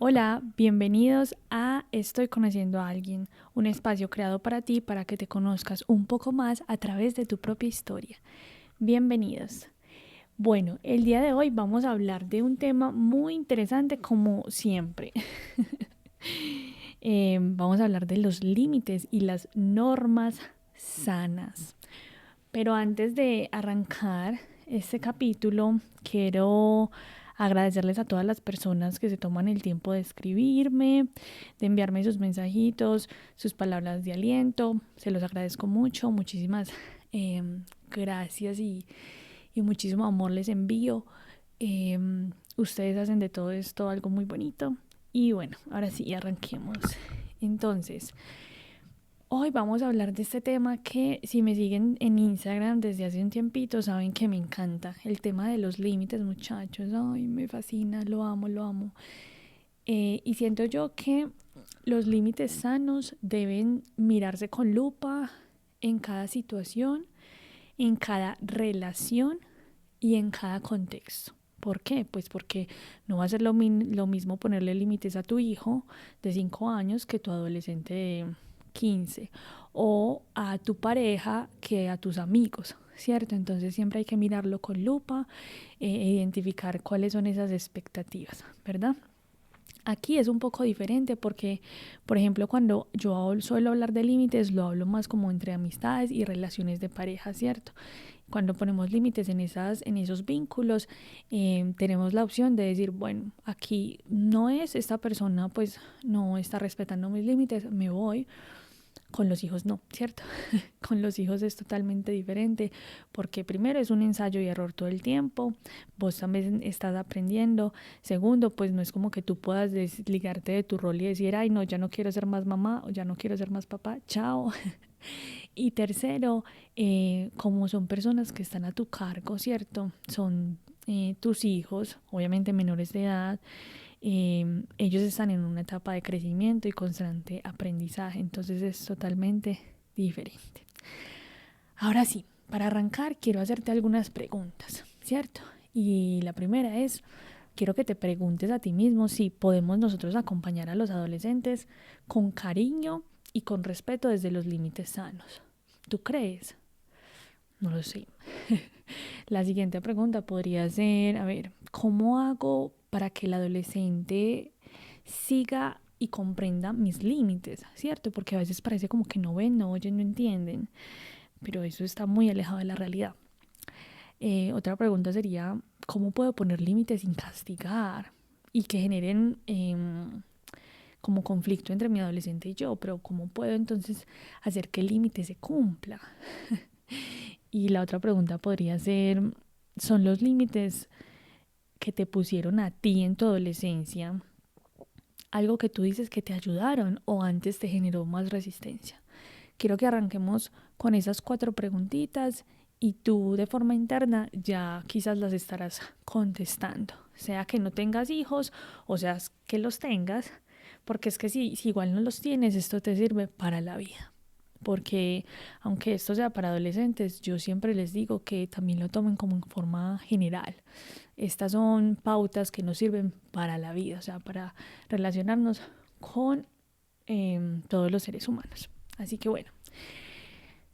Hola, bienvenidos a Estoy conociendo a alguien, un espacio creado para ti para que te conozcas un poco más a través de tu propia historia. Bienvenidos. Bueno, el día de hoy vamos a hablar de un tema muy interesante como siempre. Vamos a hablar de los límites y las normas sanas. Pero antes de arrancar este capítulo, quiero agradecerles a todas las personas que se toman el tiempo de escribirme, de enviarme sus mensajitos, sus palabras de aliento. Se los agradezco mucho, muchísimas eh, gracias y muchísimo amor les envío. Eh, Ustedes hacen de todo esto algo muy bonito. Y bueno, ahora sí, arranquemos. Entonces, hoy vamos a hablar de este tema que si me siguen en Instagram desde hace un tiempito saben que me encanta. El tema de los límites, muchachos. Ay, me fascina, lo amo, lo amo. Y siento yo que los límites sanos deben mirarse con lupa en cada situación, en cada relación y en cada contexto. ¿Por qué? Pues porque no va a ser lo mismo ponerle límites a tu hijo de 5 años que tu adolescente de 15 o a tu pareja que a tus amigos, ¿cierto? Entonces siempre hay que mirarlo con lupa e identificar cuáles son esas expectativas, ¿verdad? Aquí es un poco diferente porque, por ejemplo, cuando yo suelo hablar de límites, lo hablo más como entre amistades y relaciones de pareja, ¿cierto? Cuando ponemos límites en esos vínculos, tenemos la opción de decir, bueno, aquí no es esta persona, pues no está respetando mis límites, me voy. Con los hijos no, ¿cierto? Con los hijos es totalmente diferente porque primero es un ensayo y error todo el tiempo, vos también estás aprendiendo. Segundo, pues no es como que tú puedas desligarte de tu rol y decir, ay no, ya no quiero ser más mamá o ya no quiero ser más papá, chao. Y tercero, como son personas que están a tu cargo, ¿cierto? Son tus hijos, obviamente menores de edad, ellos están en una etapa de crecimiento y constante aprendizaje, entonces es totalmente diferente. Ahora sí, para arrancar quiero hacerte algunas preguntas, ¿cierto? Y la primera es, quiero que te preguntes a ti mismo si podemos nosotros acompañar a los adolescentes con cariño y con respeto desde los límites sanos. ¿Tú crees? No lo sé. La siguiente pregunta podría ser, a ver, ¿cómo hago para que el adolescente siga y comprenda mis límites? ¿Cierto? Porque a veces parece como que no ven, no oyen, no entienden, pero eso está muy alejado de la realidad. Otra pregunta sería, ¿cómo puedo poner límites sin castigar y que generen como conflicto entre mi adolescente y yo? Pero ¿cómo puedo entonces hacer que el límite se cumpla? Y la otra pregunta podría ser, ¿son los límites que te pusieron a ti en tu adolescencia algo que tú dices que te ayudaron o antes te generó más resistencia? Quiero que arranquemos con esas 4 preguntitas y tú de forma interna ya quizás las estarás contestando, sea que no tengas hijos o sea que los tengas, porque es que si igual no los tienes, esto te sirve para la vida. Porque aunque esto sea para adolescentes, yo siempre les digo que también lo tomen como en forma general. Estas son pautas que nos sirven para la vida, o sea, para relacionarnos con todos los seres humanos. Así que bueno,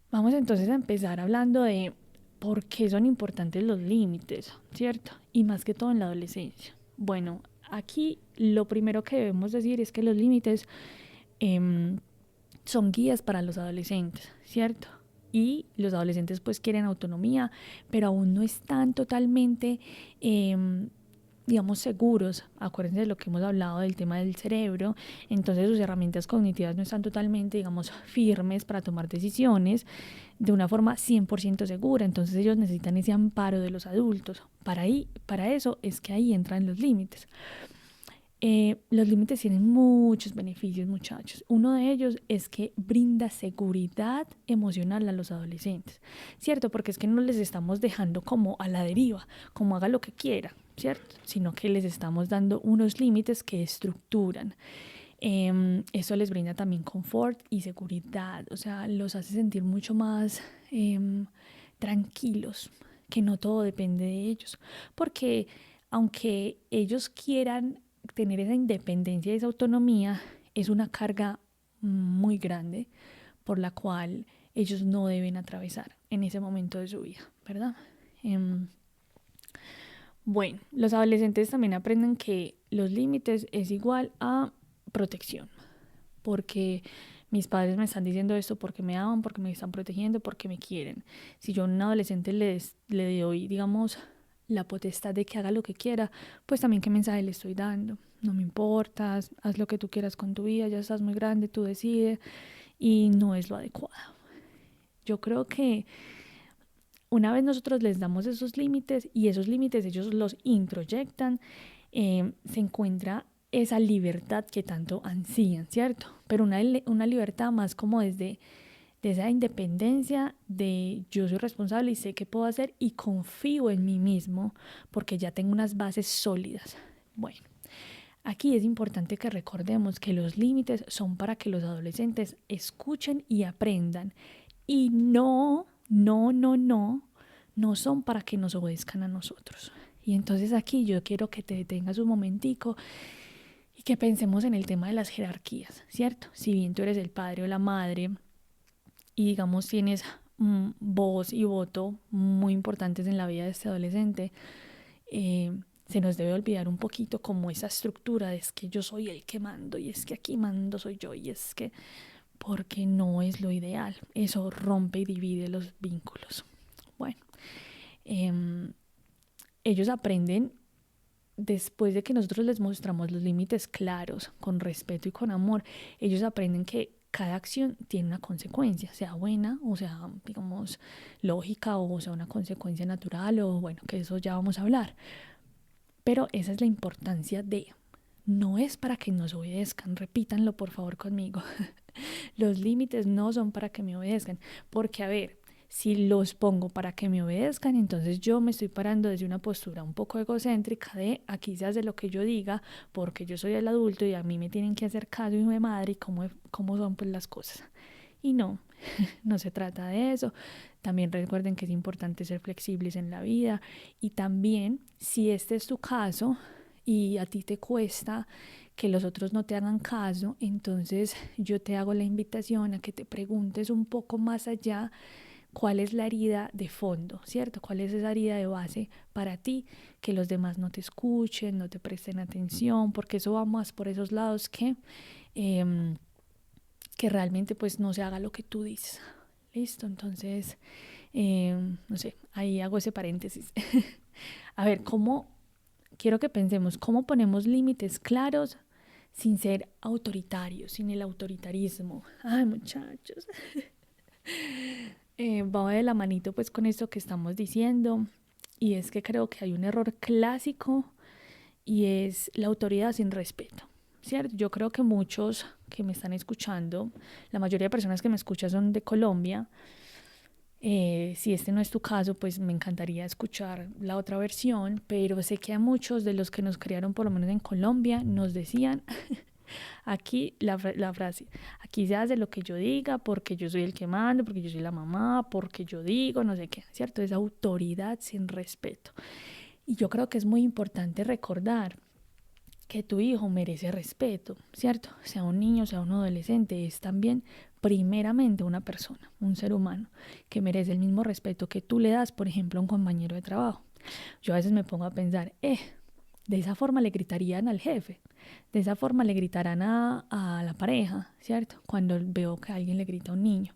vamos entonces a empezar hablando de por qué son importantes los límites, ¿cierto? Y más que todo en la adolescencia. Bueno, aquí lo primero que debemos decir es que los límites eh, son guías para los adolescentes, ¿cierto? Y los adolescentes pues quieren autonomía, pero aún no están totalmente, digamos, seguros. Acuérdense de lo que hemos hablado del tema del cerebro. Entonces sus herramientas cognitivas no están totalmente, digamos, firmes para tomar decisiones de una forma 100% segura. Entonces ellos necesitan ese amparo de los adultos. Para eso es que ahí entran los límites. Los límites tienen muchos beneficios, muchachos. Uno de ellos es que brinda seguridad emocional a los adolescentes, ¿cierto? Porque es que no les estamos dejando como a la deriva, como haga lo que quiera, ¿cierto? Sino que les estamos dando unos límites que estructuran. Eso les brinda también confort y seguridad, o sea, los hace sentir mucho más tranquilos, que no todo depende de ellos. Porque aunque ellos quieran tener esa independencia y esa autonomía es una carga muy grande por la cual ellos no deben atravesar en ese momento de su vida, ¿verdad? Bueno, los adolescentes también aprenden que los límites es igual a protección, porque mis padres me están diciendo esto porque me aman, porque me están protegiendo, porque me quieren. Si yo a un adolescente le doy, digamos, la potestad de que haga lo que quiera, pues también qué mensaje le estoy dando. No me importas, haz lo que tú quieras con tu vida, ya estás muy grande, tú decides, y no es lo adecuado. Yo creo que una vez nosotros les damos esos límites y esos límites ellos los introyectan, se encuentra esa libertad que tanto ansían, ¿cierto? Pero una libertad más como desde de esa independencia de yo soy responsable y sé qué puedo hacer y confío en mí mismo porque ya tengo unas bases sólidas. Bueno, aquí es importante que recordemos que los límites son para que los adolescentes escuchen y aprendan y no son para que nos obedezcan a nosotros. Y entonces aquí yo quiero que te detengas un momentico y que pensemos en el tema de las jerarquías, ¿cierto? Si bien tú eres el padre o la madre y digamos tienes voz y voto muy importantes en la vida de este adolescente, se nos debe olvidar un poquito como esa estructura de es que yo soy el que mando y es que aquí mando soy yo y es que porque no es lo ideal, eso rompe y divide los vínculos. Bueno, ellos aprenden después de que nosotros les mostramos los límites claros, con respeto y con amor, ellos aprenden que cada acción tiene una consecuencia, sea buena o sea, digamos, lógica o sea una consecuencia natural o bueno, que eso ya vamos a hablar. Pero esa es la importancia de, no es para que nos obedezcan, repítanlo por favor conmigo. Los límites no son para que me obedezcan, porque a ver, si los pongo para que me obedezcan, entonces yo me estoy parando desde una postura un poco egocéntrica de aquí se hace lo que yo diga, porque yo soy el adulto y a mí me tienen que hacer caso, hijo de madre, y cómo son pues las cosas. Y no, no se trata de eso. También recuerden que es importante ser flexibles en la vida y también si este es tu caso y a ti te cuesta que los otros no te hagan caso, entonces yo te hago la invitación a que te preguntes un poco más allá cuál es la herida de fondo, ¿cierto? ¿Cuál es esa herida de base para ti? Que los demás no te escuchen, no te presten atención, porque eso va más por esos lados que realmente pues no se haga lo que tú dices. Listo, entonces, no sé, ahí hago ese paréntesis. A ver, quiero que pensemos, ¿cómo ponemos límites claros sin ser autoritarios, sin el autoritarismo? Ay, muchachos. Va de la manito pues con esto que estamos diciendo y es que creo que hay un error clásico y es la autoridad sin respeto, ¿cierto? Yo creo que muchos que me están escuchando, la mayoría de personas que me escuchan son de Colombia. Si este no es tu caso, pues me encantaría escuchar la otra versión, pero sé que a muchos de los que nos criaron, por lo menos en Colombia, nos decían aquí la frase, aquí se hace lo que yo diga, porque yo soy el que mando, porque yo soy la mamá, porque yo digo, no sé qué, ¿cierto? Es autoridad sin respeto. Y yo creo que es muy importante recordar que tu hijo merece respeto, ¿cierto? Sea un niño, sea un adolescente, es también primeramente una persona, un ser humano, que merece el mismo respeto que tú le das, por ejemplo, a un compañero de trabajo. Yo a veces me pongo a pensar, de esa forma le gritarían al jefe, de esa forma le gritarán a la pareja, ¿cierto? Cuando veo que alguien le grita a un niño.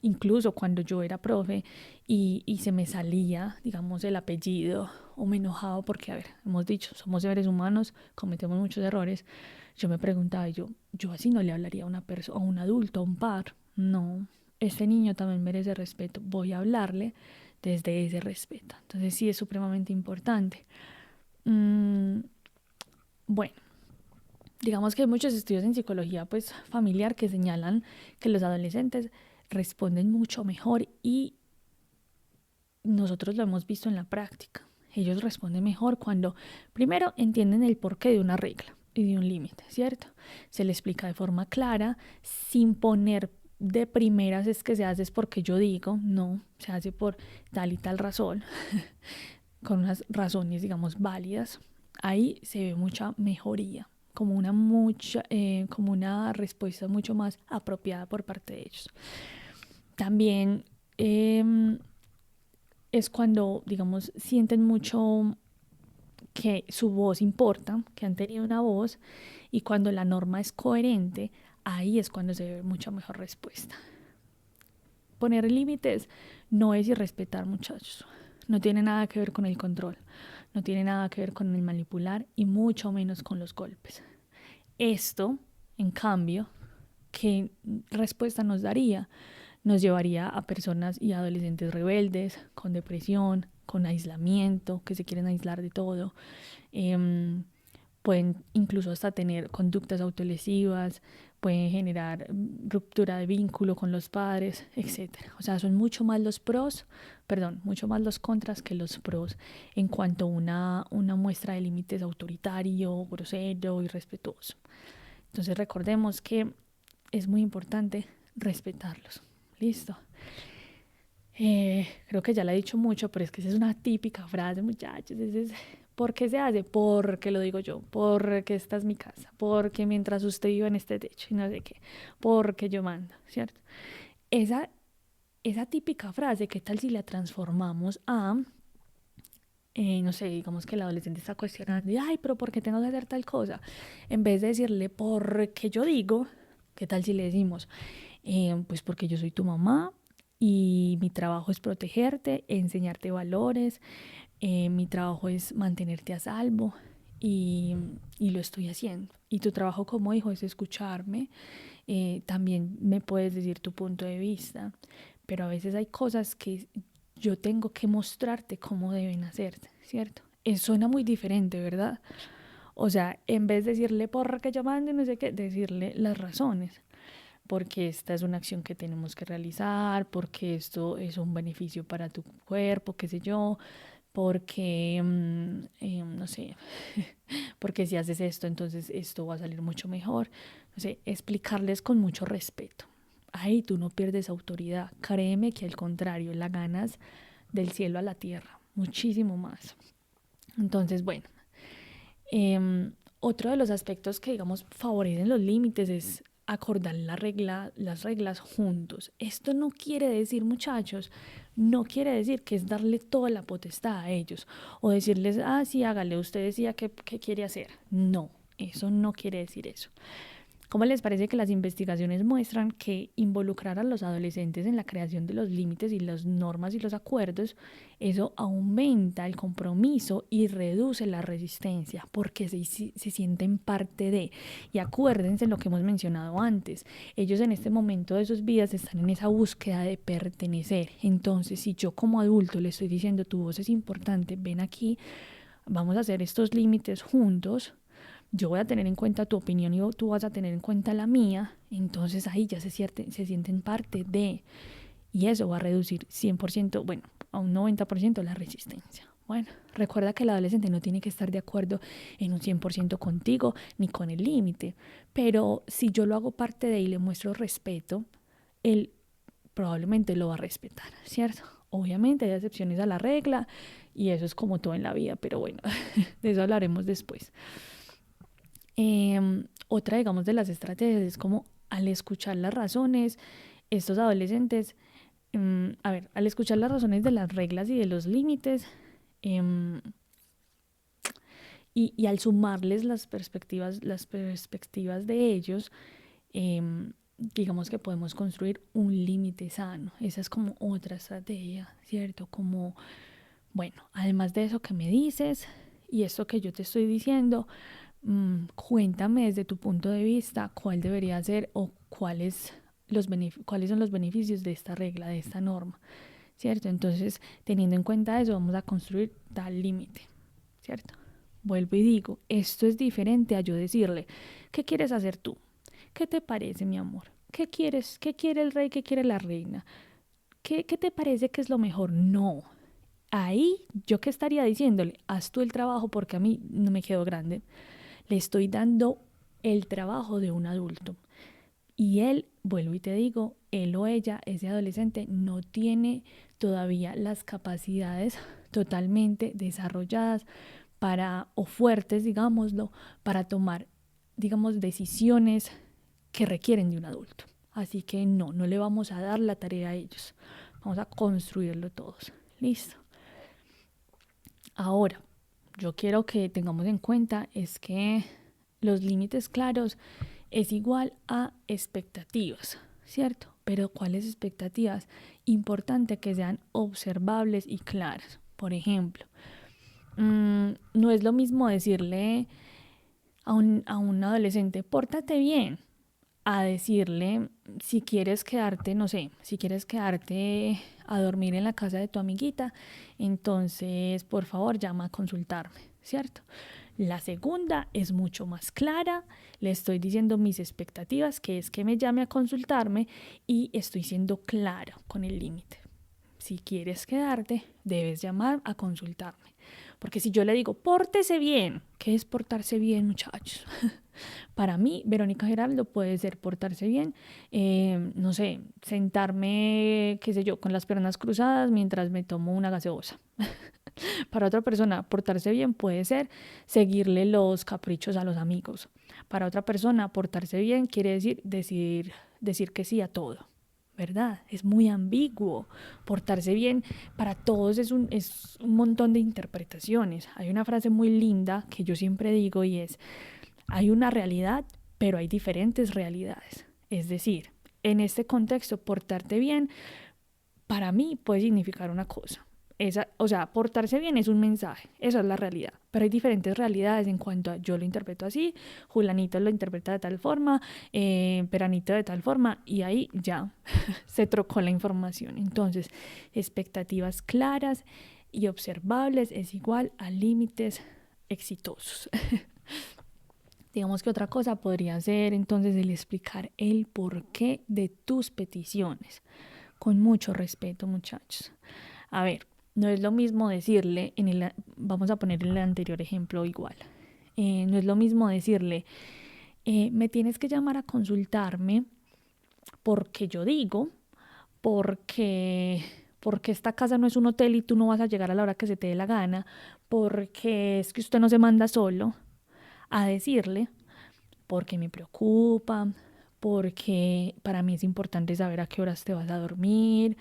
Incluso cuando yo era profe y se me salía, digamos, el apellido o me enojaba porque, a ver, hemos dicho, somos seres humanos, cometemos muchos errores. Yo me preguntaba, yo así no le hablaría a una persona, a un adulto, a un par. No, este niño también merece respeto. Voy a hablarle desde ese respeto. Entonces sí es supremamente importante. Bueno, digamos que hay muchos estudios en psicología pues familiar que señalan que los adolescentes responden mucho mejor y nosotros lo hemos visto en la práctica. Ellos responden mejor cuando primero entienden el porqué de una regla y de un límite, ¿cierto? Se le explica de forma clara, sin poner de primeras es que se hace es porque yo digo, no, se hace por tal y tal razón, con unas razones, digamos, válidas. ahí se ve mucha mejoría, como como una respuesta mucho más apropiada por parte de ellos. También es cuando, digamos, sienten mucho que su voz importa, que han tenido una voz, y cuando la norma es coherente, ahí es cuando se ve mucha mejor respuesta. Poner límites no es irrespetar, muchachos. No tiene nada que ver con el control, no tiene nada que ver con el manipular y mucho menos con los golpes. Esto, en cambio, ¿qué respuesta nos daría? Nos llevaría a personas y adolescentes rebeldes, con depresión, con aislamiento, que se quieren aislar de todo. Pueden incluso hasta tener conductas autolesivas, pueden generar ruptura de vínculo con los padres, etcétera. O sea, son mucho más mucho más los contras que los pros en cuanto a una muestra de límites autoritario, grosero, irrespetuoso. Entonces recordemos que es muy importante respetarlos. Listo. Creo que ya la he dicho mucho, pero es que esa es una típica frase, muchachos. ¿Por qué se hace? Porque lo digo yo, porque esta es mi casa, porque mientras usted vive en este techo y no sé qué, porque yo mando, ¿cierto? Esa típica frase, ¿qué tal si la transformamos a, no sé, digamos que el adolescente está cuestionando, y, ay, pero ¿por qué tengo que hacer tal cosa? En vez de decirle, porque yo digo, ¿qué tal si le decimos, pues porque yo soy tu mamá y mi trabajo es protegerte, enseñarte valores, mi trabajo es mantenerte a salvo y lo estoy haciendo. Y tu trabajo como hijo es escucharme, también me puedes decir tu punto de vista, pero a veces hay cosas que yo tengo que mostrarte cómo deben hacerse, ¿cierto? Eso suena muy diferente, ¿verdad? O sea, en vez de decirle porra que yo mande, no sé qué, decirle las razones. Porque esta es una acción que tenemos que realizar, porque esto es un beneficio para tu cuerpo, qué sé yo, porque, no sé, porque si haces esto, entonces esto va a salir mucho mejor. No sé, explicarles con mucho respeto. Ahí tú no pierdes autoridad. Créeme que al contrario, la ganas del cielo a la tierra, muchísimo más. Entonces, bueno, otro de los aspectos que, digamos, favorecen los límites es acordar las reglas juntos. Esto no quiere decir, muchachos, no quiere decir que es darle toda la potestad a ellos o decirles, ah, sí, hágale, usted decía qué quiere hacer. No, eso no quiere decir eso. ¿Cómo les parece que las investigaciones muestran que involucrar a los adolescentes en la creación de los límites y las normas y los acuerdos, eso aumenta el compromiso y reduce la resistencia porque se sienten parte de? Y acuérdense lo que hemos mencionado antes, ellos en este momento de sus vidas están en esa búsqueda de pertenecer. Entonces, si yo como adulto le estoy diciendo tu voz es importante, ven aquí, vamos a hacer estos límites juntos, yo voy a tener en cuenta tu opinión y tú vas a tener en cuenta la mía, entonces ahí ya se sienten parte de, y eso va a reducir 100%, bueno, a un 90% la resistencia. Bueno, recuerda que el adolescente no tiene que estar de acuerdo en un 100% contigo ni con el límite, pero si yo lo hago parte de y le muestro respeto, él probablemente lo va a respetar, ¿cierto? Obviamente hay excepciones a la regla y eso es como todo en la vida, pero bueno, de eso hablaremos después. Otra, digamos, de las estrategias es como al escuchar las razones, estos adolescentes, al escuchar las razones de las reglas y de los límites, y al sumarles las perspectivas de ellos, digamos que podemos construir un límite sano. Esa es como otra estrategia, ¿cierto? Como, bueno, además de eso que me dices y esto que yo te estoy diciendo, cuéntame desde tu punto de vista cuál debería ser o cuáles son los beneficios de esta regla, de esta norma, ¿cierto? Entonces, teniendo en cuenta eso, vamos a construir tal límite, ¿cierto? Vuelvo y digo, esto es diferente a yo decirle, ¿qué quieres hacer tú? ¿Qué te parece, mi amor? ¿Qué quieres? ¿Qué quiere el rey? ¿Qué quiere la reina? ¿Qué te parece que es lo mejor? No. Ahí, ¿yo qué estaría diciéndole? Haz tú el trabajo porque a mí no me quedó grande. Le estoy dando el trabajo de un adulto. Y él, vuelvo y te digo, él o ella, ese adolescente, no tiene todavía las capacidades totalmente desarrolladas o fuertes, digámoslo, para tomar, digamos, decisiones que requieren de un adulto. Así que no le vamos a dar la tarea a ellos. Vamos a construirlo todos. Listo. Ahora, yo quiero que tengamos en cuenta es que los límites claros es igual a expectativas, ¿cierto? Pero ¿cuáles expectativas? Importante que sean observables y claras. Por ejemplo, no es lo mismo decirle a un adolescente, pórtate bien, a decirle, si quieres quedarte, no sé, si quieres quedarte a dormir en la casa de tu amiguita, entonces por favor llama a consultarme, ¿cierto? La segunda es mucho más clara, le estoy diciendo mis expectativas, que es que me llame a consultarme y estoy siendo clara con el límite. Si quieres quedarte, debes llamar a consultarme. Porque si yo le digo, pórtese bien, ¿qué es portarse bien, muchachos? Para mí, Verónica Geraldo puede ser portarse bien, no sé, sentarme, qué sé yo, con las piernas cruzadas mientras me tomo una gaseosa. Para otra persona, portarse bien puede ser seguirle los caprichos a los amigos. Para otra persona, portarse bien quiere decir que sí a todo. ¿Verdad? Es muy ambiguo. Portarse bien para todos es un montón de interpretaciones. Hay una frase muy linda que yo siempre digo y es, hay una realidad, pero hay diferentes realidades. Es decir, en este contexto, portarte bien para mí puede significar una cosa. Portarse bien es un mensaje, esa es la realidad. Pero hay diferentes realidades en cuanto a yo lo interpreto así, Julanito lo interpreta de tal forma, Peranito de tal forma, y ahí ya se trocó la información. Entonces, expectativas claras y observables es igual a límites exitosos. Digamos que otra cosa podría ser entonces el explicar el porqué de tus peticiones. Con mucho respeto, muchachos. A ver, no es lo mismo decirle, vamos a poner el anterior ejemplo igual. No es lo mismo decirle, me tienes que llamar a consultarme porque yo digo, porque esta casa no es un hotel y tú no vas a llegar a la hora que se te dé la gana, porque es que usted no se manda solo, a decirle, porque me preocupa, porque para mí es importante saber a qué horas te vas a dormir,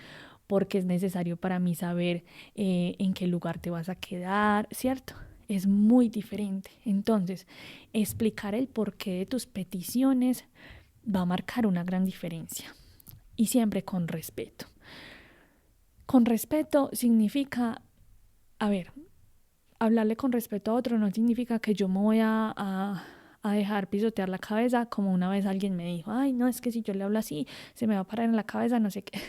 porque es necesario para mí saber en qué lugar te vas a quedar, ¿cierto? Es muy diferente. Entonces, explicar el porqué de tus peticiones va a marcar una gran diferencia. Y siempre con respeto. Con respeto significa, a ver, hablarle con respeto a otro no significa que yo me voy a dejar pisotear la cabeza, como una vez alguien me dijo, ay, no, es que si yo le hablo así, se me va a parar en la cabeza, no sé qué.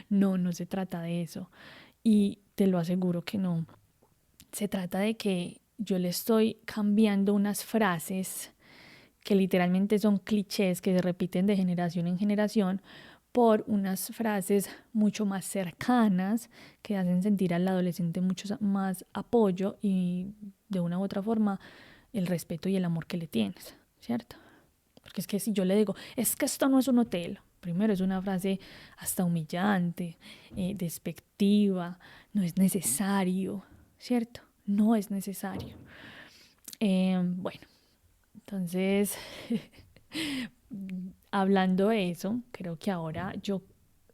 No se trata de eso. Y te lo aseguro que no. Se trata de que yo le estoy cambiando unas frases que literalmente son clichés que se repiten de generación en generación por unas frases mucho más cercanas que hacen sentir al adolescente mucho más apoyo y de una u otra forma el respeto y el amor que le tienes, ¿cierto? Porque es que si yo le digo, es que esto no es un hotel, primero es una frase hasta humillante, despectiva, no es necesario, ¿cierto? No es necesario. Bueno, entonces, hablando de eso, creo que ahora yo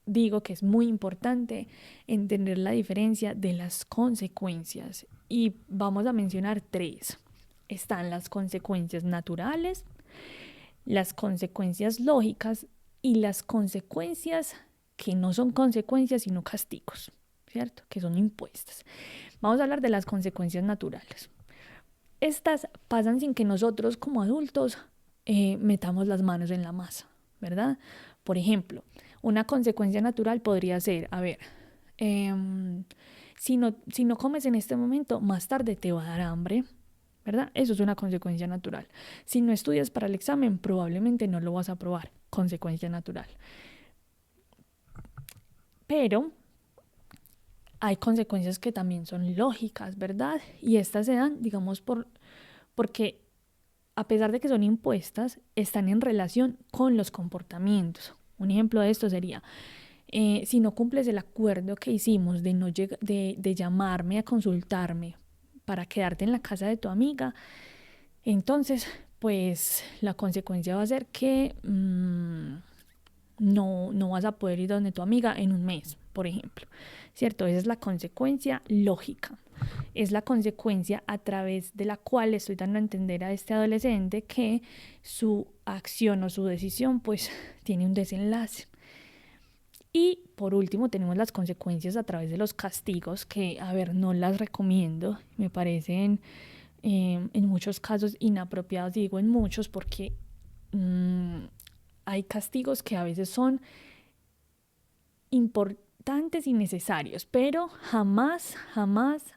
digo que es muy importante entender la diferencia de las consecuencias y vamos a mencionar tres. Están las consecuencias naturales, las consecuencias lógicas y las consecuencias que no son consecuencias sino castigos, ¿cierto? Que son impuestas. Vamos a hablar de las consecuencias naturales. Estas pasan sin que nosotros como adultos metamos las manos en la masa, ¿verdad? Por ejemplo, una consecuencia natural podría ser, a ver, si no comes en este momento, más tarde te va a dar hambre, ¿verdad? Eso es una consecuencia natural. Si no estudias para el examen, probablemente no lo vas a aprobar, consecuencia natural. Pero hay consecuencias que también son lógicas, ¿verdad? Y estas se dan, digamos, porque a pesar de que son impuestas, están en relación con los comportamientos. Un ejemplo de esto sería, si no cumples el acuerdo que hicimos de llamarme a consultarme para quedarte en la casa de tu amiga, entonces pues la consecuencia va a ser que no vas a poder ir donde tu amiga en un mes, por ejemplo, ¿cierto? Esa es la consecuencia lógica. Es la consecuencia a través de la cual le estoy dando a entender a este adolescente que su acción o su decisión pues tiene un desenlace. Y por último tenemos las consecuencias a través de los castigos, que a ver, no las recomiendo, me parecen en muchos casos inapropiados, digo en muchos porque hay castigos que a veces son importantes y necesarios, pero jamás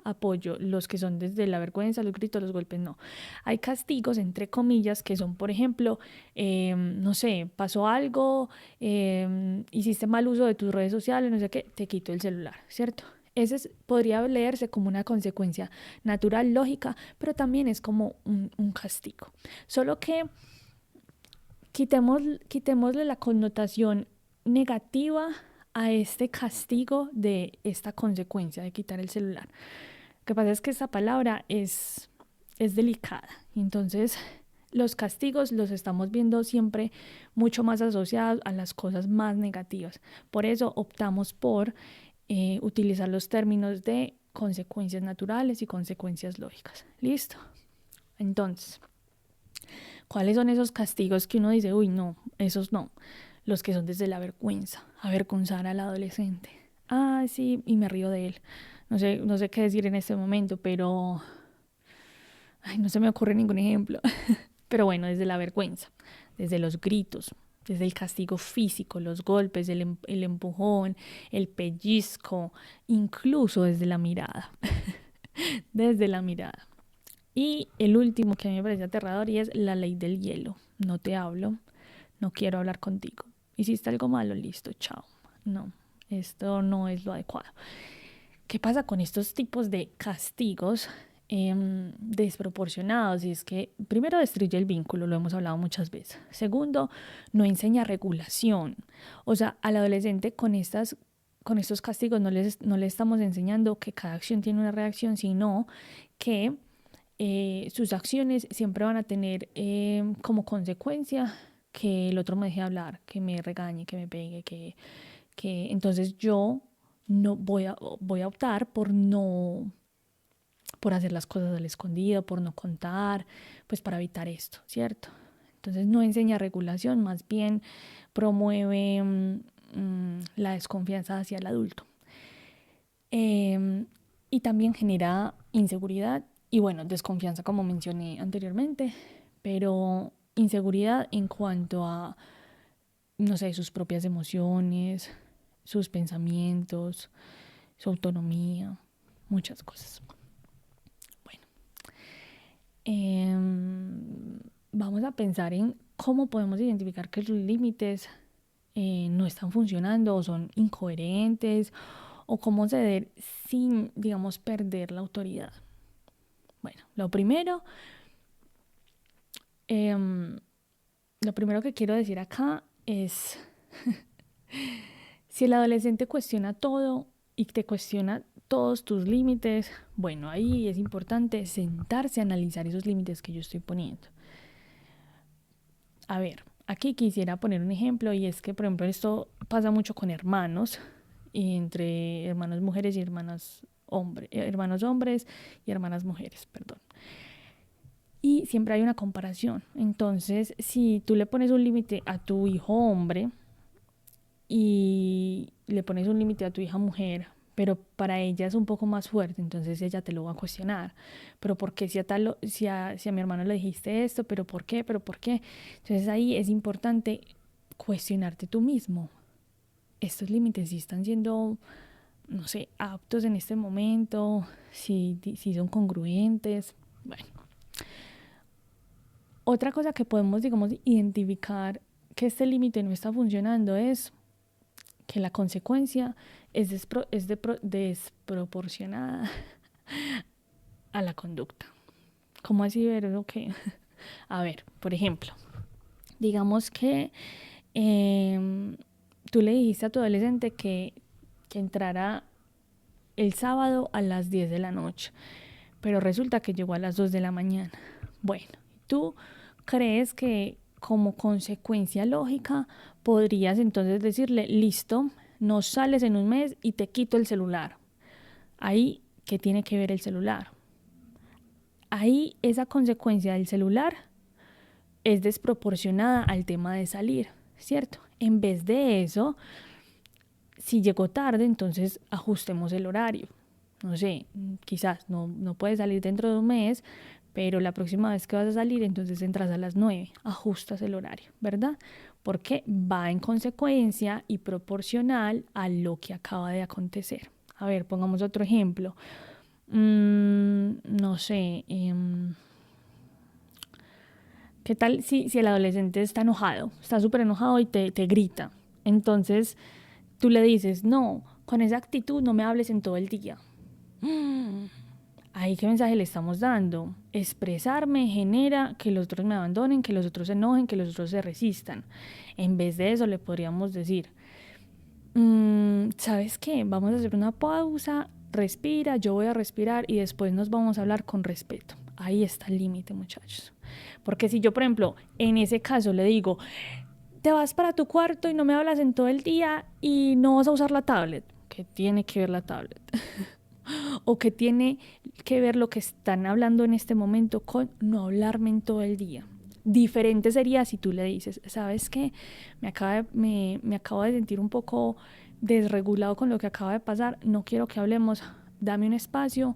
apoyo los que son desde la vergüenza, los gritos, los golpes, no. Hay castigos, entre comillas, que son, por ejemplo, no sé, pasó algo, hiciste mal uso de tus redes sociales, no sé qué, te quito el celular, ¿cierto? Ese podría leerse como una consecuencia natural, lógica, pero también es como un castigo. Solo que quitémosle la connotación negativa a este castigo de esta consecuencia de quitar el celular. Lo que pasa es que esta palabra es delicada. Entonces, los castigos los estamos viendo siempre mucho más asociados a las cosas más negativas. Por eso optamos por utilizar los términos de consecuencias naturales y consecuencias lógicas. ¿Listo? Entonces, ¿cuáles son esos castigos que uno dice, uy, no, esos no? Los que son desde la vergüenza, avergonzar al adolescente. Ah, sí, y me río de él. No sé qué decir en este momento, pero no se me ocurre ningún ejemplo. Pero bueno, desde la vergüenza, desde los gritos, desde el castigo físico, los golpes, el empujón, el pellizco, incluso desde la mirada. Desde la mirada. Y el último que a mí me parece aterrador y es la ley del hielo. No te hablo, no quiero hablar contigo. Hiciste algo malo, listo, chao. No, esto no es lo adecuado. ¿Qué pasa con estos tipos de castigos desproporcionados? Y es que primero destruye el vínculo, lo hemos hablado muchas veces. Segundo, no enseña regulación. O sea, al adolescente con estos castigos no le estamos enseñando que cada acción tiene una reacción, sino que sus acciones siempre van a tener como consecuencia que el otro me deje hablar, que me regañe, que me pegue, que entonces yo no voy a optar por hacer las cosas al escondido, por no contar, pues para evitar esto, ¿cierto? Entonces no enseña regulación, más bien promueve la desconfianza hacia el adulto. Y también genera inseguridad y bueno, desconfianza como mencioné anteriormente, pero inseguridad en cuanto a, no sé, sus propias emociones, sus pensamientos, su autonomía, muchas cosas. Bueno, vamos a pensar en cómo podemos identificar que los límites no están funcionando o son incoherentes o cómo ceder sin, digamos, perder la autoridad. Bueno, lo primero que quiero decir acá es si el adolescente cuestiona todo y te cuestiona todos tus límites, bueno, ahí es importante sentarse a analizar esos límites que yo estoy poniendo. A ver, aquí quisiera poner un ejemplo y es que, por ejemplo, esto pasa mucho con hermanos, entre hermanas mujeres y hermanos hombres y hermanas mujeres, perdón. Y siempre hay una comparación. Entonces, si tú le pones un límite a tu hijo hombre y le pones un límite a tu hija mujer, pero para ella es un poco más fuerte, entonces ella te lo va a cuestionar. Pero ¿por qué si a mi hermano le dijiste esto? ¿Pero por qué? ¿Pero por qué? Entonces ahí es importante cuestionarte tú mismo. Estos límites sí están siendo, no sé, aptos en este momento, si son congruentes. Bueno. Otra cosa que podemos, digamos, identificar que este límite no está funcionando es que la consecuencia es desproporcionada a la conducta. ¿Cómo así ver eso? ¿Qué? A ver, por ejemplo, digamos que tú le dijiste a tu adolescente que entrara el sábado a las 10 de la noche, pero resulta que llegó a las 2 de la mañana. Bueno, ¿tú crees que como consecuencia lógica podrías entonces decirle, listo, no sales en un mes y te quito el celular? Ahí, ¿qué tiene que ver el celular? Ahí esa consecuencia del celular es desproporcionada al tema de salir, ¿cierto? En vez de eso, si llegó tarde, entonces ajustemos el horario. No sé, quizás no puedes salir dentro de un mes, pero la próxima vez que vas a salir, entonces entras a las 9, ajustas el horario, ¿verdad? Porque va en consecuencia y proporcional a lo que acaba de acontecer. A ver, pongamos otro ejemplo. No sé, ¿qué tal si el adolescente está enojado, está súper enojado y te grita? Entonces tú le dices, no, con esa actitud no me hables en todo el día. Ahí, ¿qué mensaje le estamos dando? Expresarme genera que los otros me abandonen, que los otros se enojen, que los otros se resistan. En vez de eso le podríamos decir, ¿sabes qué? Vamos a hacer una pausa, respira, yo voy a respirar y después nos vamos a hablar con respeto. Ahí está el límite, muchachos. Porque si yo, por ejemplo, en ese caso le digo, te vas para tu cuarto y no me hablas en todo el día y no vas a usar la tablet. ¿Qué tiene que ver la tablet? ¿O qué tiene que ver lo que están hablando en este momento con no hablarme en todo el día? Diferente sería si tú le dices, ¿sabes qué? Me acabo de sentir un poco desregulado con lo que acaba de pasar, no quiero que hablemos, dame un espacio,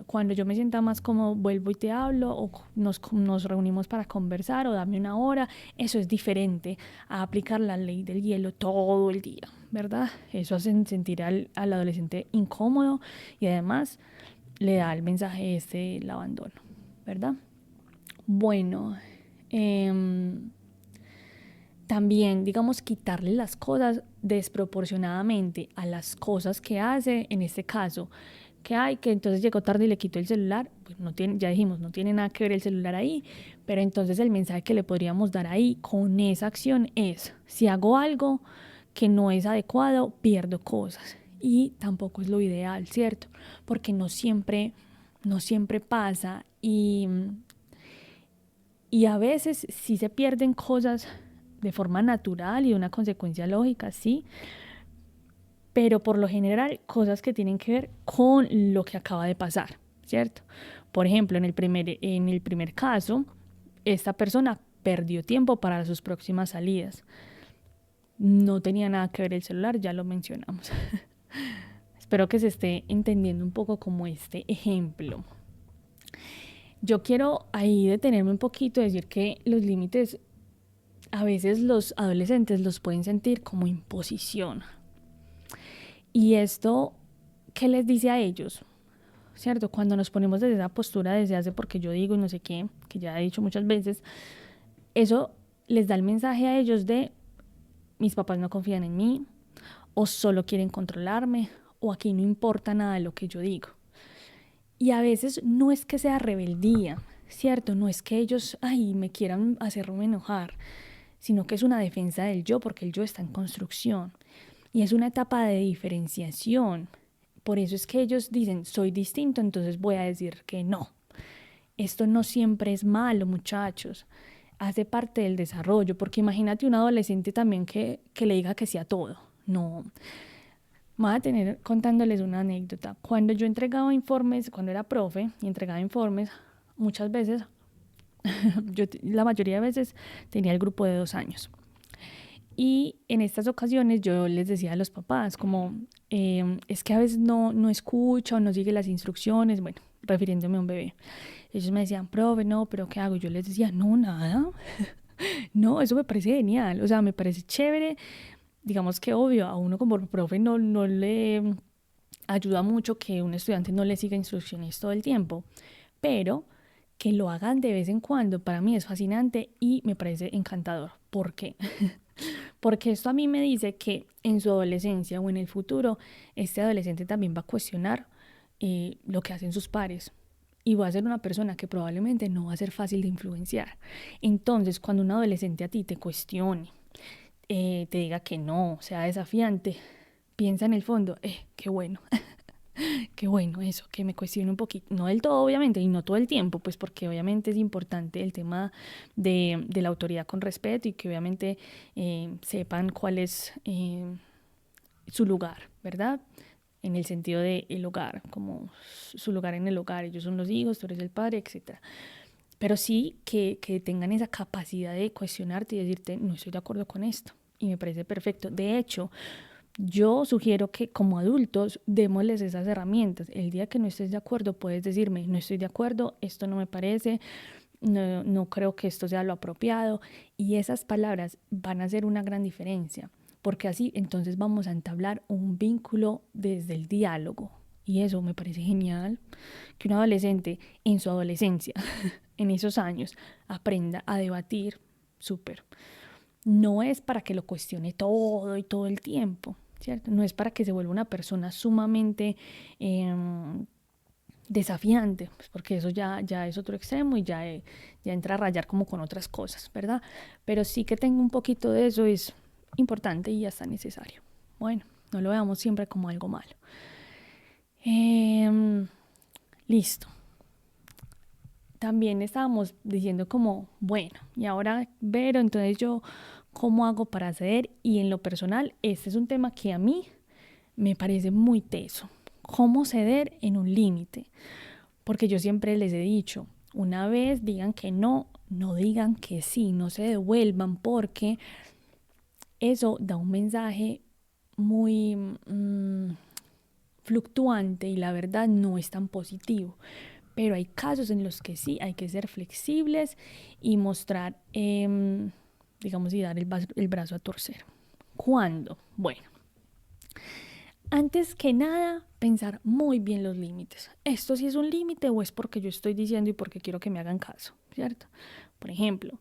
cuando yo me sienta más cómodo vuelvo y te hablo, o nos reunimos para conversar, o dame una hora. Eso es diferente a aplicar la ley del hielo todo el día, ¿verdad? Eso hace sentir al adolescente incómodo y además le da el mensaje del abandono, ¿verdad? Bueno, también, digamos, quitarle las cosas desproporcionadamente a las cosas que hace, en este caso, que entonces llegó tarde y le quitó el celular, pues no tiene, ya dijimos, no tiene nada que ver el celular ahí, pero entonces el mensaje que le podríamos dar ahí con esa acción es, si hago algo que no es adecuado, pierdo cosas, y tampoco es lo ideal, ¿cierto? Porque no siempre pasa, y a veces sí se pierden cosas de forma natural y una consecuencia lógica, sí, pero por lo general cosas que tienen que ver con lo que acaba de pasar, ¿cierto? Por ejemplo, en el primer caso, esta persona perdió tiempo para sus próximas salidas. No tenía nada que ver el celular, ya lo mencionamos. Espero que se esté entendiendo un poco como este ejemplo. Yo quiero ahí detenerme un poquito y decir que los límites a veces los adolescentes los pueden sentir como imposición. Y esto, ¿qué les dice a ellos? ¿Cierto? Cuando nos ponemos desde esa postura, desde hace porque yo digo y no sé qué, que ya he dicho muchas veces, eso les da el mensaje a ellos de mis papás no confían en mí, o solo quieren controlarme, o aquí no importa nada de lo que yo digo. Y a veces no es que sea rebeldía, ¿cierto? No es que ellos, me quieran hacerme enojar, sino que es una defensa del yo, porque el yo está en construcción. Y es una etapa de diferenciación. Por eso es que ellos dicen, soy distinto, entonces voy a decir que no. Esto no siempre es malo, muchachos. Hace parte del desarrollo, porque imagínate un adolescente también que le diga que sí a todo. No. Voy a tener contándoles una anécdota. Cuando yo entregaba informes, cuando era profe y entregaba informes, muchas veces, la mayoría de veces tenía el grupo de 2 años. Y en estas ocasiones yo les decía a los papás como, es que a veces no escucha o no sigue las instrucciones, bueno, refiriéndome a un bebé. Ellos me decían, profe, no, pero ¿qué hago? Yo les decía, no, nada. No, eso me parece genial, o sea, me parece chévere. Digamos que obvio, a uno como profe no le ayuda mucho que un estudiante no le siga instrucciones todo el tiempo, pero que lo hagan de vez en cuando para mí es fascinante y me parece encantador. ¿Por qué? Porque esto a mí me dice que en su adolescencia o en el futuro, este adolescente también va a cuestionar lo que hacen sus pares. Y va a ser una persona que probablemente no va a ser fácil de influenciar. Entonces, cuando un adolescente a ti te cuestione, te diga que no, sea desafiante, piensa en el fondo, qué bueno. Qué bueno eso, que me cuestione un poquito, no del todo obviamente y no todo el tiempo, pues porque obviamente es importante el tema de la autoridad con respeto y que obviamente sepan cuál es su lugar, ¿verdad? En el sentido de el hogar, como su lugar en el hogar, ellos son los hijos, tú eres el padre, etcétera. Pero sí que tengan esa capacidad de cuestionarte y decirte, no estoy de acuerdo con esto. Y me parece perfecto. De hecho, yo sugiero que como adultos démosles esas herramientas. El día que no estés de acuerdo puedes decirme, no estoy de acuerdo, esto no me parece, no creo que esto sea lo apropiado. Y esas palabras van a hacer una gran diferencia, porque así entonces vamos a entablar un vínculo desde el diálogo. Y eso me parece genial, que un adolescente en su adolescencia, en esos años, aprenda a debatir, súper. No es para que lo cuestione todo y todo el tiempo, ¿cierto? No es para que se vuelva una persona sumamente desafiante, pues porque eso ya es otro extremo y ya entra a rayar como con otras cosas, ¿verdad? Pero sí que tenga un poquito de eso es importante y ya está necesario. Bueno, no lo veamos siempre como algo malo. Listo. También estábamos diciendo como, bueno, y ahora Vero, entonces yo, ¿cómo hago para ceder? Y en lo personal, este es un tema que a mí me parece muy teso. ¿Cómo ceder en un límite? Porque yo siempre les he dicho, una vez digan que no, no digan que sí, no se devuelvan porque eso da un mensaje muy fluctuante y la verdad no es tan positivo. Pero hay casos en los que sí hay que ser flexibles y mostrar, digamos, y dar el brazo a torcer. ¿Cuándo? Bueno, antes que nada, pensar muy bien los límites. ¿Esto sí es un límite o es porque yo estoy diciendo y porque quiero que me hagan caso? ¿Cierto? Por ejemplo,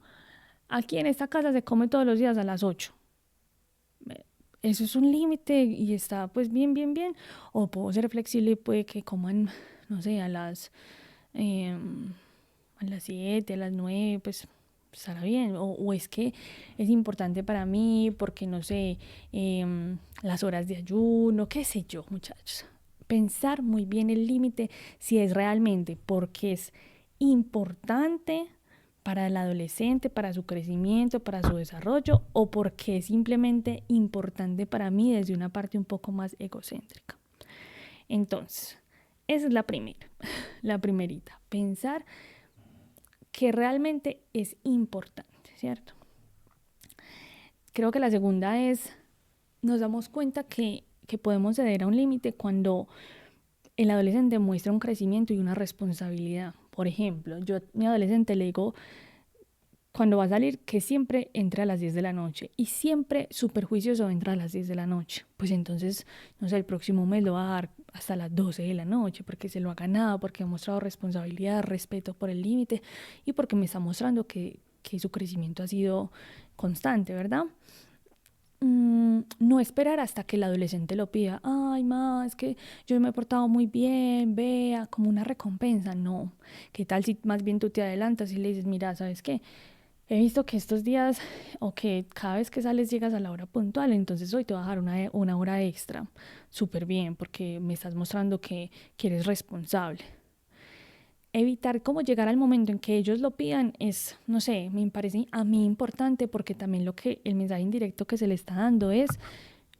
aquí en esta casa se come todos los días a las 8. Eso es un límite y está pues bien. O puedo ser flexible y puede que coman, no sé, eh, a las 7, a las 9, pues estará bien. O es que es importante para mí porque, no sé, las horas de ayuno, qué sé yo, muchachos. Pensar muy bien el límite si es realmente porque es importante para el adolescente, para su crecimiento, para su desarrollo, o porque es simplemente importante para mí desde una parte un poco más egocéntrica. Entonces, esa es la primera, la primerita, pensar que realmente es importante, ¿cierto? Creo que la segunda es, nos damos cuenta que podemos ceder a un límite cuando el adolescente muestra un crecimiento y una responsabilidad. Por ejemplo, yo a mi adolescente le digo, cuando va a salir, que siempre entre a las 10 de la noche y siempre súper juicioso entra a las 10 de la noche. Pues entonces, no sé, el próximo mes lo va a dar hasta las 12 de la noche porque se lo ha ganado, porque ha mostrado responsabilidad, respeto por el límite y porque me está mostrando que su crecimiento ha sido constante, ¿verdad? No esperar hasta que el adolescente lo pida. Ay, ma, es que yo me he portado muy bien, vea, como una recompensa. No. ¿Qué tal si más bien tú te adelantas y le dices, mira, ¿sabes qué? He visto que estos días o que cada vez que sales llegas a la hora puntual, entonces hoy te voy a dejar una hora extra. Súper bien, porque me estás mostrando que eres responsable. Evitar como llegar al momento en que ellos lo pidan es, no sé, me parece a mí importante porque también lo que el mensaje indirecto que se le está dando es,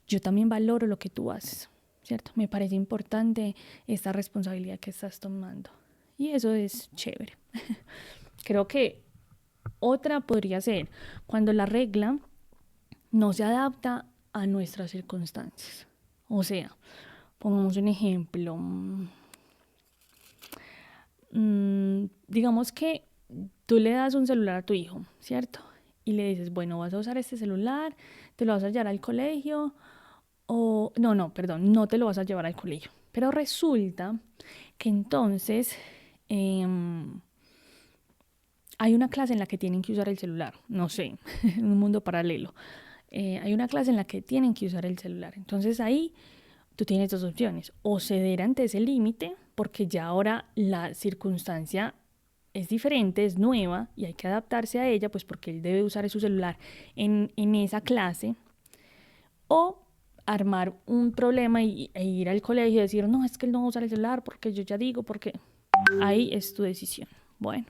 yo también valoro lo que tú haces, ¿cierto? Me parece importante esta responsabilidad que estás tomando. Y eso es chévere. Creo que otra podría ser cuando la regla no se adapta a nuestras circunstancias. O sea, pongamos un ejemplo. Digamos que tú le das un celular a tu hijo, ¿cierto? Y le dices, bueno, vas a usar este celular, te lo vas a llevar al colegio, o perdón, no te lo vas a llevar al colegio. Pero resulta que entonces hay una clase en la que tienen que usar el celular, no sé, en un mundo paralelo. Hay una clase en la que tienen que usar el celular. Entonces ahí tú tienes dos opciones, o ceder ante ese límite, porque ya ahora la circunstancia es diferente, es nueva y hay que adaptarse a ella, pues porque él debe usar su celular en esa clase, o armar un problema e ir al colegio y decir, no, es que él no usa el celular porque yo ya digo, porque ahí es tu decisión. Bueno,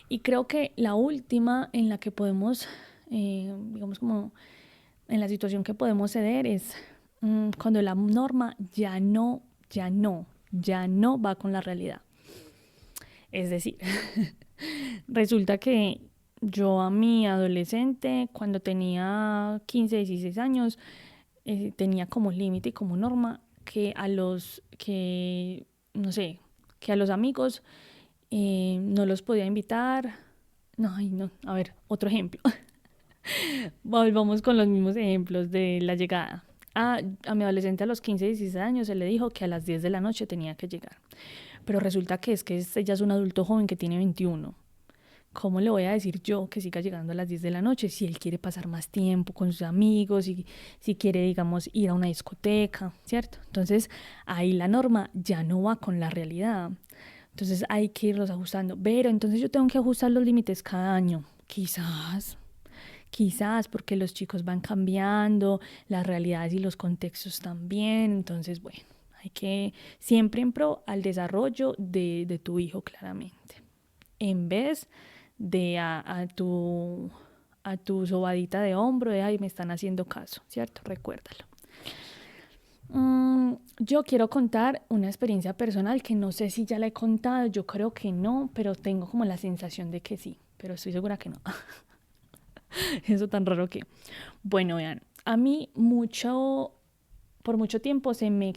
y creo que la última en la que podemos, digamos como en la situación que podemos ceder es cuando la norma ya no va con la realidad. Es decir, resulta que yo a mi adolescente, cuando tenía 15, 16 años, tenía como límite y como norma no sé, que a los amigos no los podía invitar. No, ay, no, a ver, otro ejemplo. Volvamos con los mismos ejemplos de la llegada. A mi adolescente a los 15, 16 años se le dijo que a las 10 de la noche tenía que llegar. Pero resulta que ella es un adulto joven que tiene 21. ¿Cómo le voy a decir yo que siga llegando a las 10 de la noche si él quiere pasar más tiempo con sus amigos, si quiere, digamos, ir a una discoteca, ¿cierto? Entonces, ahí la norma ya no va con la realidad. Entonces, hay que irlos ajustando. Pero entonces yo tengo que ajustar los límites cada año. Quizás porque los chicos van cambiando, las realidades y los contextos también. Entonces, bueno, hay que siempre en pro al desarrollo de tu hijo, claramente. En vez de a tu sobadita de hombro de, ay, me están haciendo caso, ¿cierto? Recuérdalo. Yo quiero contar una experiencia personal que no sé si ya la he contado, yo creo que no, pero tengo como la sensación de que sí, pero estoy segura que no. Eso tan raro que... Bueno, vean, a mí por mucho tiempo se me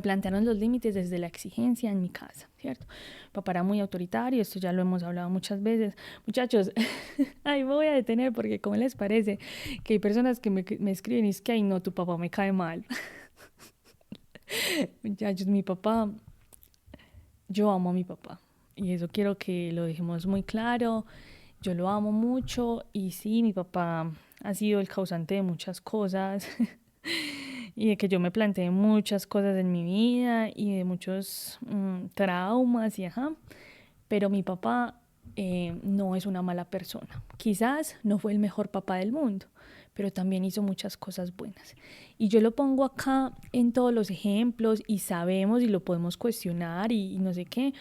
plantearon los límites desde la exigencia en mi casa, ¿cierto? Papá era muy autoritario, esto ya lo hemos hablado muchas veces. Muchachos, ahí me voy a detener porque ¿cómo les parece que hay personas que me escriben y es que, ay no, tu papá me cae mal? Muchachos, yo amo a mi papá y eso quiero que lo dejemos muy claro. Yo lo amo mucho y sí, mi papá ha sido el causante de muchas cosas y de que yo me planteé muchas cosas en mi vida y de muchos traumas y ajá, pero mi papá no es una mala persona. Quizás no fue el mejor papá del mundo, pero también hizo muchas cosas buenas. Y yo lo pongo acá en todos los ejemplos y sabemos y lo podemos cuestionar y no sé qué,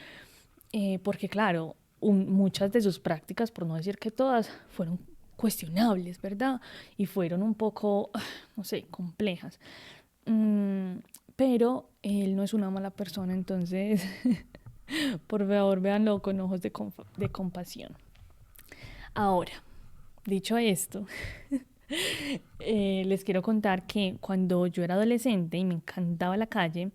porque claro, muchas de sus prácticas, por no decir que todas, fueron cuestionables, ¿verdad? Y fueron un poco, no sé, complejas. Pero él no es una mala persona, entonces, por favor, véanlo con ojos de compasión. Ahora, dicho esto, les quiero contar que cuando yo era adolescente y me encantaba la calle,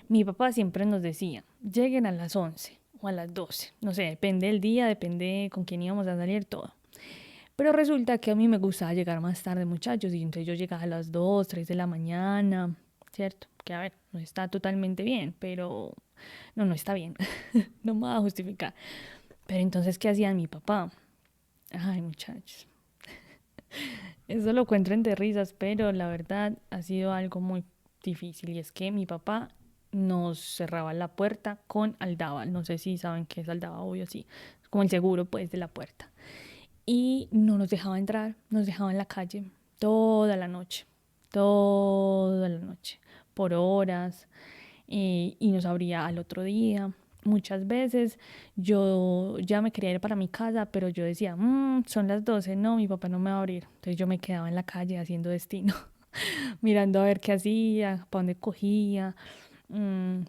mi papá siempre nos decía, lleguen a las 11 o a las 12, no sé, depende del día, depende con quién íbamos a salir, todo. Pero resulta que a mí me gustaba llegar más tarde, muchachos, y entonces yo llegaba a las 2, 3 de la mañana, ¿cierto? Que a ver, no está totalmente bien, pero no está bien, no me va a justificar. Pero entonces, ¿qué hacía mi papá? Ay, muchachos, eso lo cuento entre risas, pero la verdad ha sido algo muy difícil y es que mi papá nos cerraba la puerta con aldábal. No sé si saben qué es aldábal, obvio sí, es como el seguro pues de la puerta. Y no nos dejaba entrar, nos dejaba en la calle toda la noche, por horas, y nos abría al otro día. Muchas veces yo ya me quería ir para mi casa, pero yo decía, son las 12, no, mi papá no me va a abrir. Entonces yo me quedaba en la calle haciendo destino, mirando a ver qué hacía, para dónde cogía,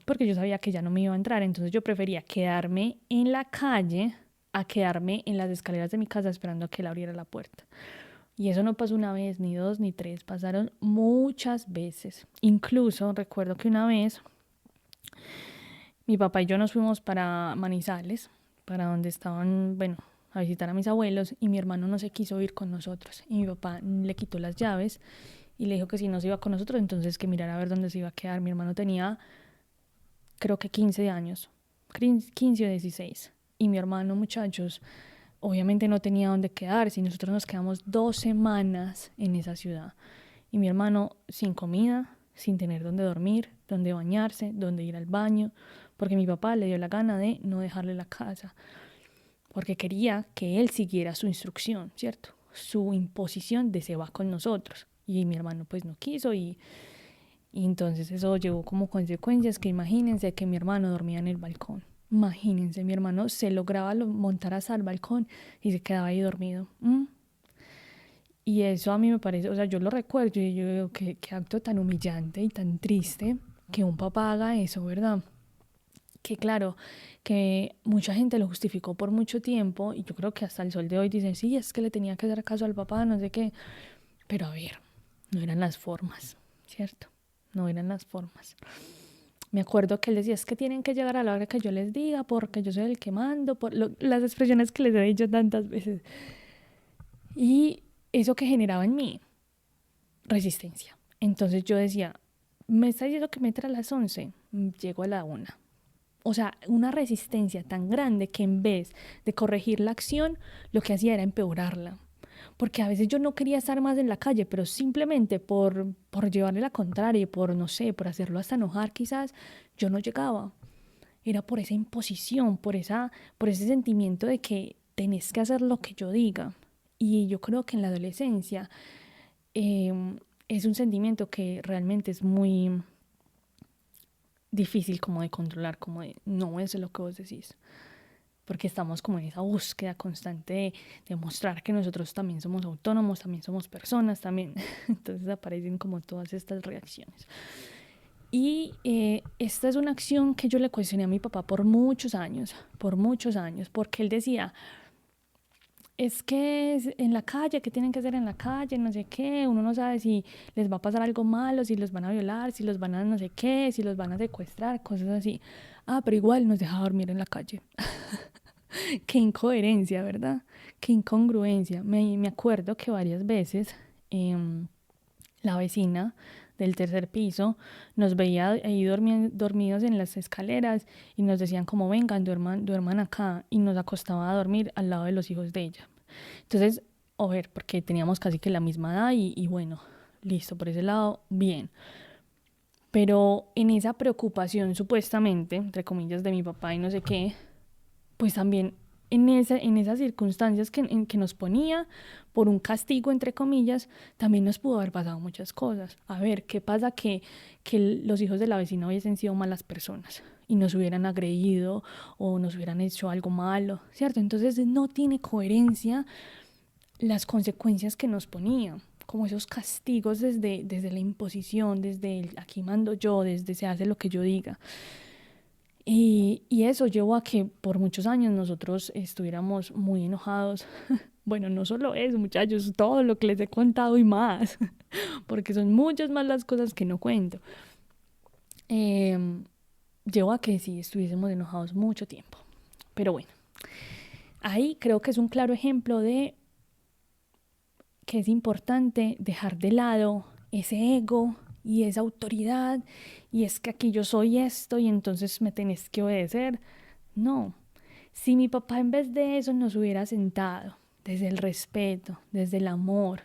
porque yo sabía que ya no me iba a entrar. Entonces yo prefería quedarme en la calle a quedarme en las escaleras de mi casa esperando a que él abriera la puerta. Y eso no pasó una vez, ni dos, ni tres, pasaron muchas veces. Incluso recuerdo que una vez mi papá y yo nos fuimos para Manizales, para donde estaban, bueno, a visitar a mis abuelos, y mi hermano no se quiso ir con nosotros. Y mi papá le quitó las llaves y le dijo que si no se iba con nosotros, entonces que mirara a ver dónde se iba a quedar. Mi hermano tenía, creo que 15 años, 15 o 16. Y mi hermano, muchachos, obviamente no tenía dónde quedarse y nosotros nos quedamos 2 semanas en esa ciudad. Y mi hermano sin comida, sin tener dónde dormir, dónde bañarse, dónde ir al baño, porque mi papá le dio la gana de no dejarle la casa, porque quería que él siguiera su instrucción, ¿cierto? Su imposición de se va con nosotros. Y mi hermano pues no quiso y entonces eso llevó como consecuencias que imagínense que mi hermano dormía en el balcón. Imagínense, mi hermano se lograba montar hasta el balcón y se quedaba ahí dormido. Y eso a mí me parece, o sea, yo lo recuerdo y yo digo, qué acto tan humillante y tan triste que un papá haga eso, ¿verdad? Que claro, que mucha gente lo justificó por mucho tiempo y yo creo que hasta el sol de hoy dicen, sí, es que le tenía que dar caso al papá, no sé qué. Pero a ver, no eran las formas, ¿cierto? No eran las formas. Me acuerdo que él decía, es que tienen que llegar a la hora que yo les diga porque yo soy el que mando, las expresiones que les he dicho tantas veces. Y eso que generaba en mí, resistencia. Entonces yo decía, me está diciendo que me entra a las 11, llego a la 1. O sea, una resistencia tan grande que en vez de corregir la acción, lo que hacía era empeorarla. Porque a veces yo no quería estar más en la calle, pero simplemente por llevarle la contraria, por, no sé, por hacerlo hasta enojar quizás, yo no llegaba. Era por esa imposición, por ese sentimiento de que tenés que hacer lo que yo diga. Y yo creo que en la adolescencia es un sentimiento que realmente es muy difícil como de controlar, como de no es lo que vos decís, porque estamos como en esa búsqueda constante de mostrar que nosotros también somos autónomos, también somos personas, también, entonces aparecen como todas estas reacciones. Y esta es una acción que yo le cuestioné a mi papá por muchos años, porque él decía, es que es en la calle, ¿qué tienen que hacer en la calle? No sé qué, uno no sabe si les va a pasar algo malo, si los van a violar, si los van a no sé qué, si los van a secuestrar, cosas así. Ah, pero igual nos deja dormir en la calle. Qué incoherencia, ¿verdad? Qué incongruencia. Me acuerdo que varias veces la vecina del tercer piso nos veía ahí dormidos en las escaleras y nos decían como vengan, duerman acá y nos acostaba a dormir al lado de los hijos de ella. Entonces, a ver, porque teníamos casi que la misma edad y bueno, listo, por ese lado, bien. Pero en esa preocupación supuestamente, entre comillas, de mi papá y no sé qué, pues también en esas circunstancias en que nos ponía por un castigo, entre comillas, también nos pudo haber pasado muchas cosas. A ver, ¿qué pasa que los hijos de la vecina hubiesen sido malas personas y nos hubieran agredido o nos hubieran hecho algo malo, ¿cierto? Entonces no tiene coherencia las consecuencias que nos ponía, como esos castigos desde la imposición, desde el aquí mando yo, desde se hace lo que yo diga. Y eso llevó a que por muchos años nosotros estuviéramos muy enojados. Bueno, no solo eso, muchachos, todo lo que les he contado y más, porque son muchas más las cosas que no cuento. Llevó a que sí estuviésemos enojados mucho tiempo. Pero bueno, ahí creo que es un claro ejemplo de que es importante dejar de lado ese ego y esa autoridad y es que aquí yo soy esto y entonces me tenés que obedecer. No, si mi papá en vez de eso nos hubiera sentado desde el respeto, desde el amor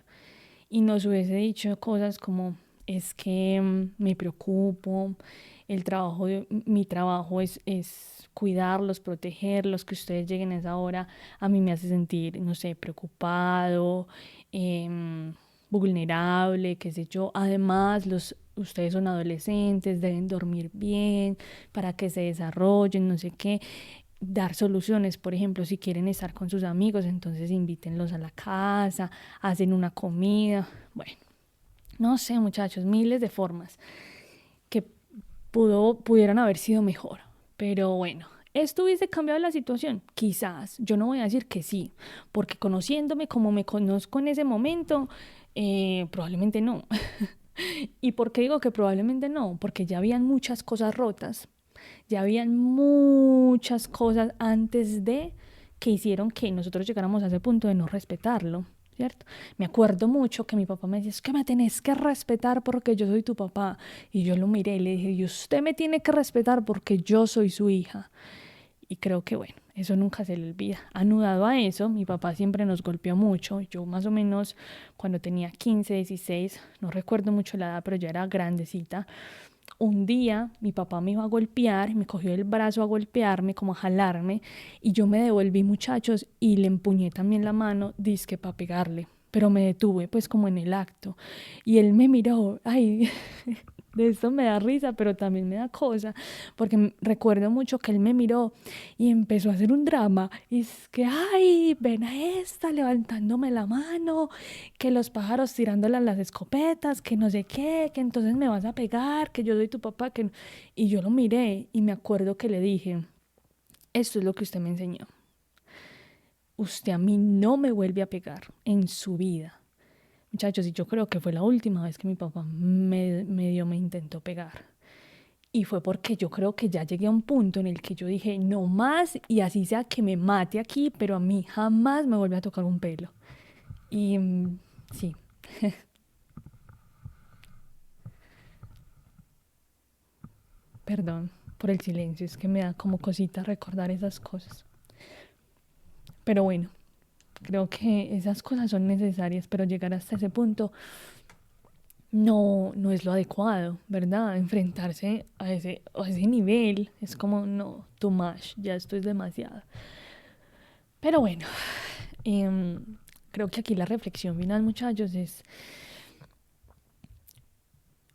y nos hubiese dicho cosas como es que me preocupo, mi trabajo es cuidarlos, protegerlos, que ustedes lleguen a esa hora, a mí me hace sentir, no sé, preocupado, vulnerable, qué sé yo. Además, ustedes son adolescentes, deben dormir bien para que se desarrollen, no sé qué. Dar soluciones, por ejemplo, si quieren estar con sus amigos, entonces invítenlos a la casa, hacen una comida. Bueno, no sé, muchachos, miles de formas que pudieran haber sido mejor. Pero bueno, ¿esto hubiese cambiado la situación? Quizás. Yo no voy a decir que sí, porque conociéndome como me conozco en ese momento, probablemente no. ¿Y por qué digo que probablemente no? Porque ya habían muchas cosas rotas, ya habían muchas cosas antes de que hicieron que nosotros llegáramos a ese punto de no respetarlo, ¿cierto? Me acuerdo mucho que mi papá me decía, es que me tenés que respetar porque yo soy tu papá. Y yo lo miré y le dije, y usted me tiene que respetar porque yo soy su hija. Y creo que bueno, eso nunca se le olvida. Anudado a eso, mi papá siempre nos golpeó mucho. Yo más o menos cuando tenía 15, 16, no recuerdo mucho la edad, pero yo era grandecita. Un día mi papá me iba a golpear, me cogió el brazo a golpearme, como a jalarme, y yo me devolví, muchachos, y le empuñé también la mano, dizque para pegarle. pero me detuve pues como en el acto y él me miró, ay, de esto me da risa, pero también me da cosa, porque recuerdo mucho que él me miró y empezó a hacer un drama, y es que, ay, ven a esta levantándome la mano, que los pájaros tirándole a las escopetas, que no sé qué, que entonces me vas a pegar, que yo soy tu papá, que... Y yo lo miré y me acuerdo que le dije, esto es lo que usted me enseñó. Usted a mí no me vuelve a pegar en su vida. Muchachos, y yo creo que fue la última vez que mi papá me intentó pegar. Y fue porque yo creo que ya llegué a un punto en el que yo dije, no más, y así sea que me mate aquí, pero a mí jamás me vuelve a tocar un pelo. Y sí. Perdón por el silencio, es que me da como cosita recordar esas cosas. Pero bueno, creo que esas cosas son necesarias, pero llegar hasta ese punto no es lo adecuado, ¿verdad? Enfrentarse a ese nivel es como, no, too much, ya esto es demasiado. Pero bueno, creo que aquí la reflexión final, muchachos, es,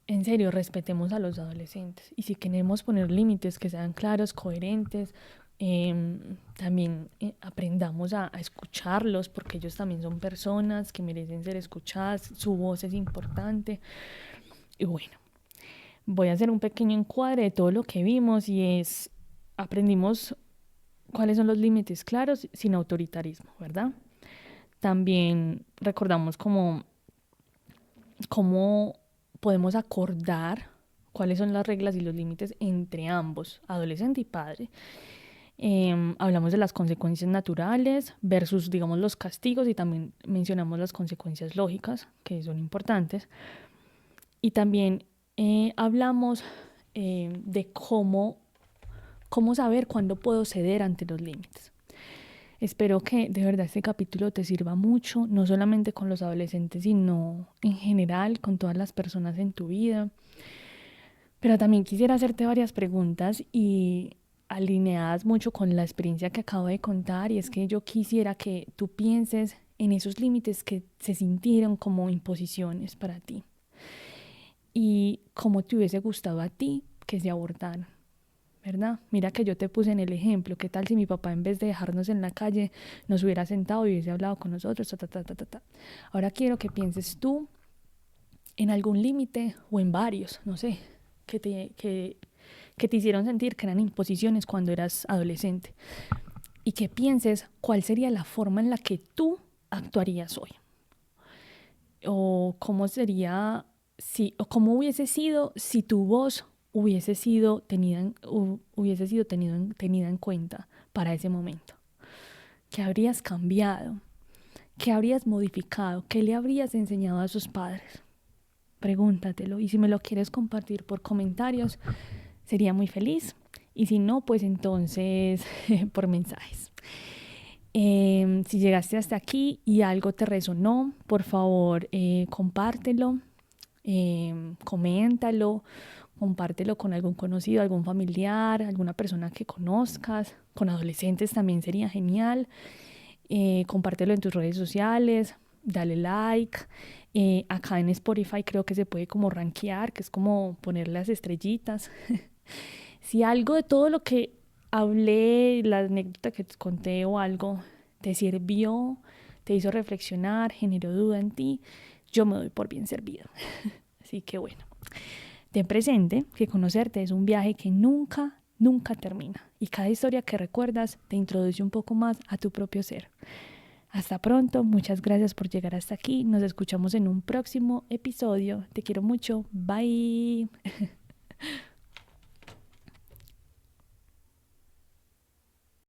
en serio, respetemos a los adolescentes. Y si queremos poner límites que sean claros, coherentes, también aprendamos a escucharlos, porque ellos también son personas que merecen ser escuchadas, su voz es importante. Y bueno, voy a hacer un pequeño encuadre de todo lo que vimos y es, aprendimos cuáles son los límites claros sin autoritarismo, ¿verdad? También recordamos cómo podemos acordar cuáles son las reglas y los límites entre ambos, adolescente y padre. Hablamos de las consecuencias naturales versus, digamos, los castigos y también mencionamos las consecuencias lógicas, que son importantes. Y también hablamos de cómo saber cuándo puedo ceder ante los límites. Espero que de verdad este capítulo te sirva mucho, no solamente con los adolescentes, sino en general con todas las personas en tu vida. Pero también quisiera hacerte varias preguntas y alineadas mucho con la experiencia que acabo de contar, y es que yo quisiera que tú pienses en esos límites que se sintieron como imposiciones para ti y cómo te hubiese gustado a ti que se abordaran, ¿verdad? Mira que yo te puse en el ejemplo, ¿qué tal si mi papá en vez de dejarnos en la calle nos hubiera sentado y hubiese hablado con nosotros? Ahora quiero que pienses tú en algún límite o en varios, no sé, que te hicieron sentir que eran imposiciones cuando eras adolescente, y que pienses cuál sería la forma en la que tú actuarías hoy, o cómo sería o cómo hubiese sido si tu voz hubiese sido tenida en cuenta para ese momento. ¿Qué habrías cambiado? ¿Qué habrías modificado? ¿Qué le habrías enseñado a sus padres? Pregúntatelo, y si me lo quieres compartir por comentarios, sería muy feliz. Y si no, pues entonces por mensajes. Si llegaste hasta aquí y algo te resonó, por favor, compártelo, coméntalo, compártelo con algún conocido, algún familiar, alguna persona que conozcas. Con adolescentes también sería genial. Compártelo en tus redes sociales, dale like. Acá en Spotify creo que se puede como rankear, que es como poner las estrellitas. Si algo de todo lo que hablé, la anécdota que te conté o algo, te sirvió, te hizo reflexionar, generó duda en ti, yo me doy por bien servido. Así que bueno, ten presente que conocerte es un viaje que nunca termina, y cada historia que recuerdas te introduce un poco más a tu propio ser. Hasta pronto, muchas gracias por llegar hasta aquí, nos escuchamos en un próximo episodio, te quiero mucho, bye.